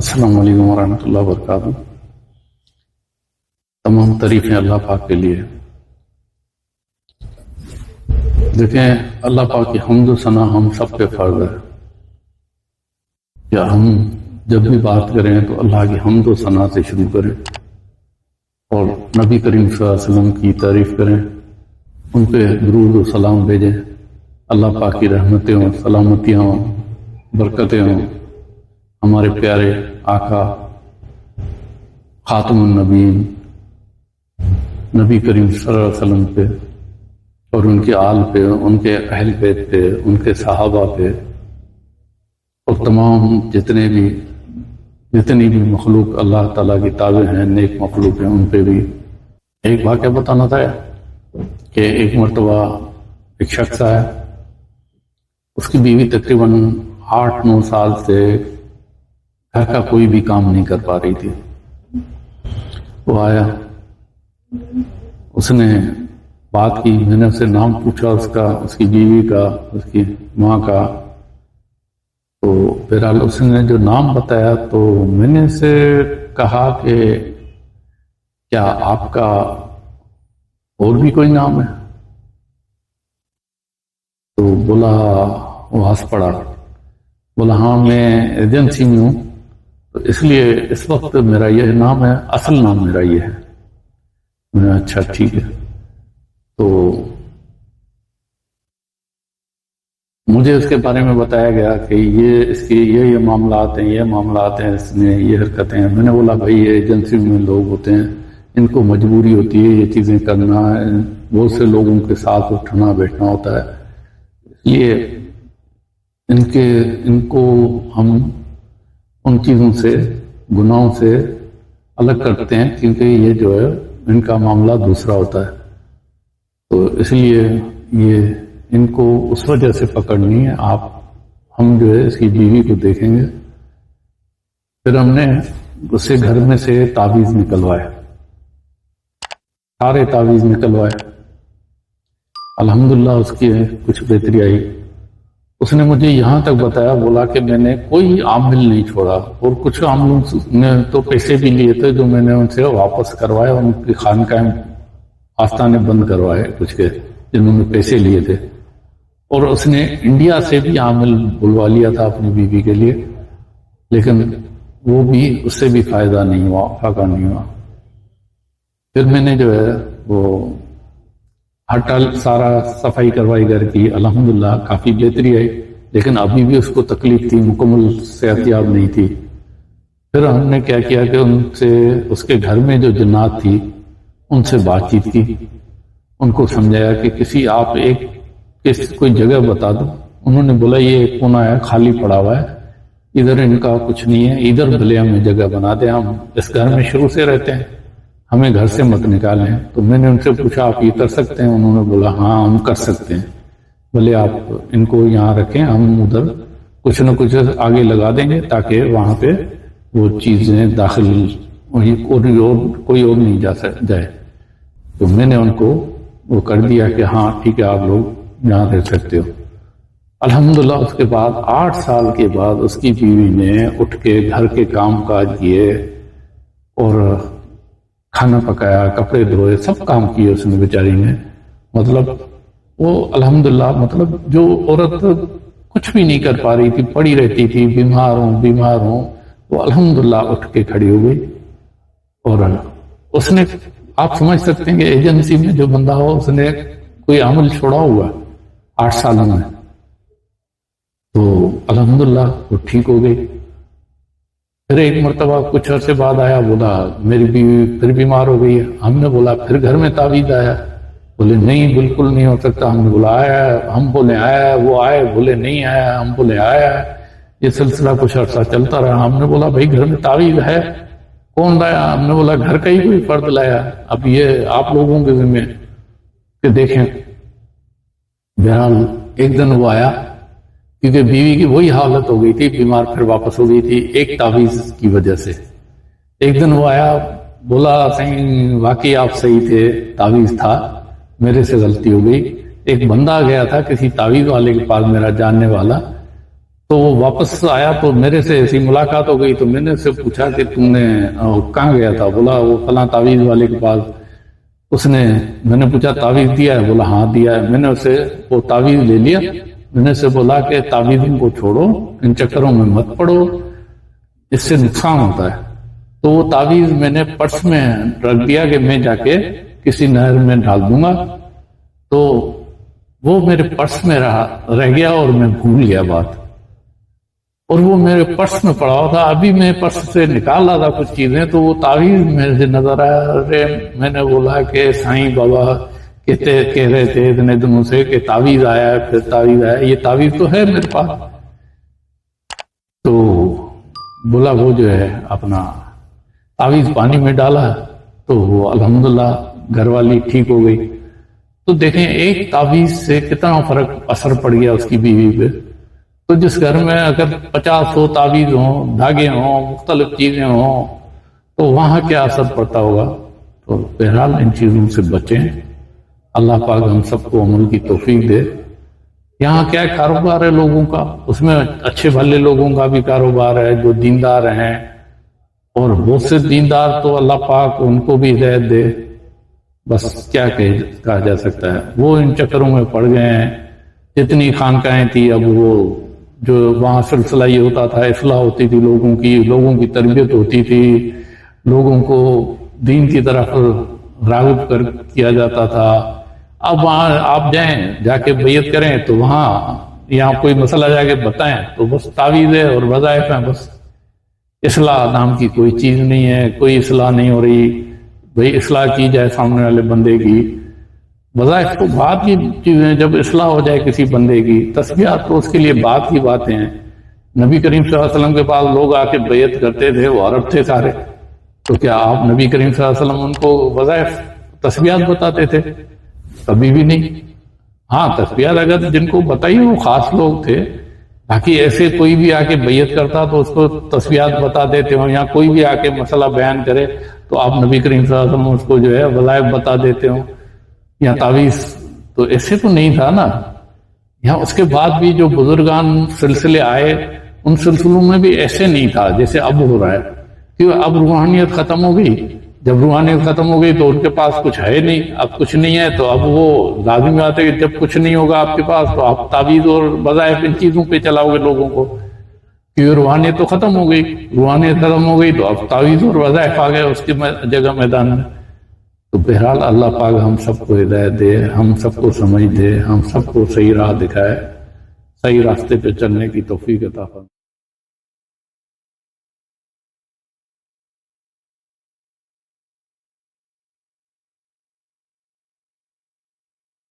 السلام علیکم ورحمۃ اللہ وبرکاتہ۔ تمام تعریفیں اللہ پاک کے لیے۔ دیکھیں، اللہ پاک کی حمد و ثنا ہم سب پہ فرض ہے کہ ہم جب بھی بات کریں تو اللہ کی حمد و ثنا سے شروع کریں اور نبی کریم صلی اللہ علیہ وسلم کی تعریف کریں، ان پہ درود و سلام بھیجیں، اللہ پاک کی رحمتیں ہوں، سلامتیاں ہوں، برکتیں ہوں ہمارے پیارے آقا خاتم النبیین نبی کریم صلی اللہ علیہ وسلم پہ اور ان کے آل پہ، ان کے اہل بیت پہ، ان کے صحابہ پہ اور تمام جتنی بھی مخلوق اللہ تعالیٰ کی تابع ہیں، نیک مخلوق ہیں، ان پہ بھی۔ ایک واقعہ بتانا تھا کہ ایک مرتبہ ایک شخص آیا، اس کی بیوی تقریباً 8-9 سال سے گھر کا کوئی بھی کام نہیں کر پا رہی تھی۔ وہ آیا، اس نے بات کی، میں نے اسے نام پوچھا اس کا، اس کی بیوی کا، اس کی ماں کا، تو بہرحال اس نے جو نام بتایا تو میں نے اسے کہا کہ کیا آپ کا اور بھی کوئی نام ہے؟ تو بولا، وہ ہنس پڑا، بولا ہاں میں ایجنسی میں ہوں، تو اس لیے اس وقت میرا یہ نام ہے، اصل نام میرا یہ ہے۔ میں نے اچھا ٹھیک ہے۔ تو مجھے اس کے بارے میں بتایا گیا کہ اس کی یہ معاملات ہیں، یہ معاملات ہیں، اس میں یہ حرکتیں ہیں۔ میں نے بولا بھائی یہ ایجنسی میں لوگ ہوتے ہیں، ان کو مجبوری ہوتی ہے یہ چیزیں کرنا ہے، بہت سے لوگوں کے ساتھ اٹھنا بیٹھنا ہوتا ہے، یہ ان کو ہم ان چیزوں سے، گناہوں سے الگ کرتے ہیں، کیونکہ یہ جو ہے ان کا معاملہ دوسرا ہوتا ہے۔ تو اس لیے یہ ان کو اس وجہ سے پکڑنی ہے۔ ہم جو ہے اس کی بیوی کو دیکھیں گے۔ پھر ہم نے اس سے گھر میں سے تعویذ نکلوائے، سارے تعویذ نکلوائے۔ الحمدللہ اس کی کچھ بہتری آئی۔ اس نے مجھے یہاں تک بتایا، بولا کہ میں نے کوئی عامل نہیں چھوڑا، اور کچھ عاملوں نے تو پیسے بھی لیے تھے جو میں نے ان سے واپس کروائے، ان کی خانقاہیں آستانے بند کروائے کچھ کے جنہوں نے پیسے لیے تھے، اور اس نے انڈیا سے بھی عامل بلوا لیا تھا اپنی بیوی کے لیے، لیکن وہ بھی اس سے بھی فائدہ نہیں ہوا، فائدہ نہیں ہوا۔ پھر میں نے جو ہے وہ سارا صفائی کروائی گھر کی، الحمدللہ کافی بہتری آئی، لیکن ابھی بھی اس کو تکلیف تھی، مکمل صحتیاب نہیں تھی۔ پھر ہم نے کیا کیا کہ ان سے، اس کے گھر میں جو جنات تھی ان سے بات چیت کی، ان کو سمجھایا کہ آپ کوئی جگہ بتا دو۔ انہوں نے بولا یہ کونا ہے، خالی پڑا ہوا ہے، ادھر ان کا کچھ نہیں ہے، ادھر بھلے ہمیں جگہ بنا دیں، ہم اس گھر میں شروع سے رہتے ہیں، ہمیں گھر سے مت نکالیں۔ تو میں نے ان سے پوچھا آپ یہ کر سکتے ہیں؟ انہوں نے بولا ہاں ہم کر سکتے ہیں، بھلے آپ ان کو یہاں رکھیں، ہم ادھر کچھ نہ کچھ آگے لگا دیں گے تاکہ وہاں پہ وہ چیزیں داخل کوئی اور نہیں جائے۔ تو میں نے ان کو وہ کر دیا کہ ہاں ٹھیک ہے، آپ لوگ یہاں رہ سکتے ہو۔ الحمدللہ اس کے بعد 8 سال کے بعد اس کی بیوی نے اٹھ کے گھر کے کام کاج کیے اور کھانا پکایا، کپڑے دھوئے، سب کام کیے اس نے بیچاری نے۔ مطلب وہ الحمدللہ، مطلب جو عورت کچھ بھی نہیں کر پا رہی تھی، پڑی رہتی تھی، بیمار ہوں، وہ الحمدللہ اٹھ کے کھڑی ہو گئی۔ اور اس نے، آپ سمجھ سکتے ہیں کہ ایجنسی میں جو بندہ ہو، اس نے کوئی عمل چھوڑا ہوا 8 سالوں میں، تو الحمدللہ وہ ٹھیک ہو گئی۔ پھر ایک مرتبہ کچھ عرصے بعد آیا، بولا میری بیوی پھر بیمار ہو گئی ہے۔ ہم نے بولا پھر گھر میں تعویذ آیا؟ بولے نہیں بالکل نہیں ہو سکتا۔ ہم نے بولا آیا ہے، ہم بولے آیا ہے، وہ آئے بولے نہیں آیا، ہم بولے آیا ہے۔ یہ سلسلہ کچھ عرصہ چلتا رہا۔ ہم نے بولا بھائی گھر میں تعویذ ہے، کون لایا؟ ہم نے بولا گھر کا ہی کوئی فرد لایا، اب یہ آپ لوگوں کے ذمہ کہ دیکھیں۔ بہرحال ایک دن وہ آیا، کیونکہ بیوی کی وہی حالت ہو گئی تھی، بیمار پھر واپس ہو گئی تھی ایک تعویذ کی وجہ سے۔ ایک دن وہ آیا، بولا صحیح واقعی آپ صحیح تھے، تعویذ تھا، میرے سے غلطی ہو گئی۔ ایک بندہ گیا تھا کسی تعویذ والے کے پاس، میرا جاننے والا، تو وہ واپس آیا تو میرے سے ایسی ملاقات ہو گئی، تو میں نے اس سے پوچھا کہ تم نے کہاں گیا تھا؟ بولا وہ فلاں تعویذ والے کے پاس۔ میں نے پوچھا تعویذ دیا ہے؟ بولا ہاں دیا ہے۔ میں نے اسے وہ تعویذ لے لیا، میں نے اسے بولا کہ تعویذوں کو چھوڑو، ان چکروں میں مت پڑو، اس سے نقصان ہوتا ہے۔ تو وہ تعویذ میں نے پرس میں رکھ دیا کہ میں جا کے کسی نہر میں ڈال دوں گا، تو وہ میرے پرس میں رہ گیا اور میں بھول گیا بات، اور وہ میرے پرس میں پڑا ہوا تھا۔ ابھی میں پرس سے نکال رہا تھا کچھ چیزیں، تو وہ تعویذ میرے سے نظر آیا۔ میں نے بولا کہ سائیں بابا کہہ رہے تھے اتنے دنوں سے کہ تعویذ آیا ہے، پھر تعویذ آیا، یہ تعویذ تو ہے میرے پاس۔ تو بولا وہ جو ہے اپنا تعویذ پانی میں ڈالا تو وہ الحمدللہ گھر والی ٹھیک ہو گئی۔ تو دیکھیں ایک تعویذ سے کتنا فرق اثر پڑ گیا اس کی بیوی پہ۔ تو جس گھر میں اگر 50-100 تعویذ ہوں، دھاگے ہوں، مختلف چیزیں ہوں، تو وہاں کیا اثر پڑتا ہوگا؟ تو بہرحال ان چیزوں سے بچیں، اللہ پاک ہم سب کو عمل کی توفیق دے۔ یہاں کیا کاروبار ہے لوگوں کا، اس میں اچھے بھلے لوگوں کا بھی کاروبار ہے جو دیندار ہیں، اور بہت سے دیندار تو اللہ پاک ان کو بھی ہدایت دے، بس کیا کہا جا سکتا ہے۔ وہ ان چکروں میں پڑ گئے ہیں۔ جتنی خانقاہیں تھی، اب وہ جو وہاں سلسلہ یہ ہوتا تھا، اصلاح ہوتی تھی لوگوں کی تربیت ہوتی تھی، لوگوں کو دین کی طرف راغب کیا جاتا تھا۔ اب وہاں آپ جائیں، جا کے بیعت کریں تو وہاں یہاں کوئی مسئلہ جا کے بتائیں تو بس تعویذ ہے اور وظائف ہیں، بس اصلاح نام کی کوئی چیز نہیں ہے، کوئی اصلاح نہیں ہو رہی۔ بھئی اصلاح کی جائے سامنے والے بندے کی، وظائف تو بات کی چیزیں، جب اصلاح ہو جائے کسی بندے کی، تسبیحات تو اس کے لیے بات کی باتیں ہیں۔ نبی کریم صلی اللہ علیہ وسلم کے پاس لوگ آ کے بیعت کرتے تھے، وہ عرب تھے سارے، تو کیا آپ نبی کریم صلی اللہ علیہ وسلم ان کو وظائف تسبیحات بتاتے تھے؟ کبھی بھی نہیں۔ ہاں تسبیحات اگر جن کو بتائی وہ خاص لوگ تھے، باقی ایسے کوئی بھی آ کے بیعت کرتا تو اس کو تسبیحات بتا دیتے ہوں، یا کوئی بھی آ کے مسئلہ بیان کرے تو آپ نبی کریم صلی اللہ علیہ وسلم اس کو جو ہے وظائف بتا دیتے ہوں یا تعویذ، تو ایسے تو نہیں تھا نا۔ یہاں اس کے بعد بھی جو بزرگان سلسلے آئے، ان سلسلوں میں بھی ایسے نہیں تھا جیسے اب ہو رہا ہے، کیونکہ اب روحانیت ختم ہو گئی۔ جب روحانیت ختم ہو گئی تو ان کے پاس کچھ ہے نہیں، اب کچھ نہیں ہے تو اب وہ لازمی بات ہے کہ جب کچھ نہیں ہوگا آپ کے پاس تو آپ تعویذ اور وظائف ان چیزوں پہ چلاؤ گے لوگوں کو، کیونکہ روحانیت تو ختم ہو گئی۔ روحانیت ختم ہو گئی تو اب تعویذ اور وظائف آ گئے اس کی جگہ میدان میں۔ تو بہرحال اللہ پاک ہم سب کو ہدایت دے، ہم سب کو سمجھ دے، ہم سب کو صحیح راہ دکھائے، صحیح راستے پہ چلنے کی توفیق عطا فرمائے۔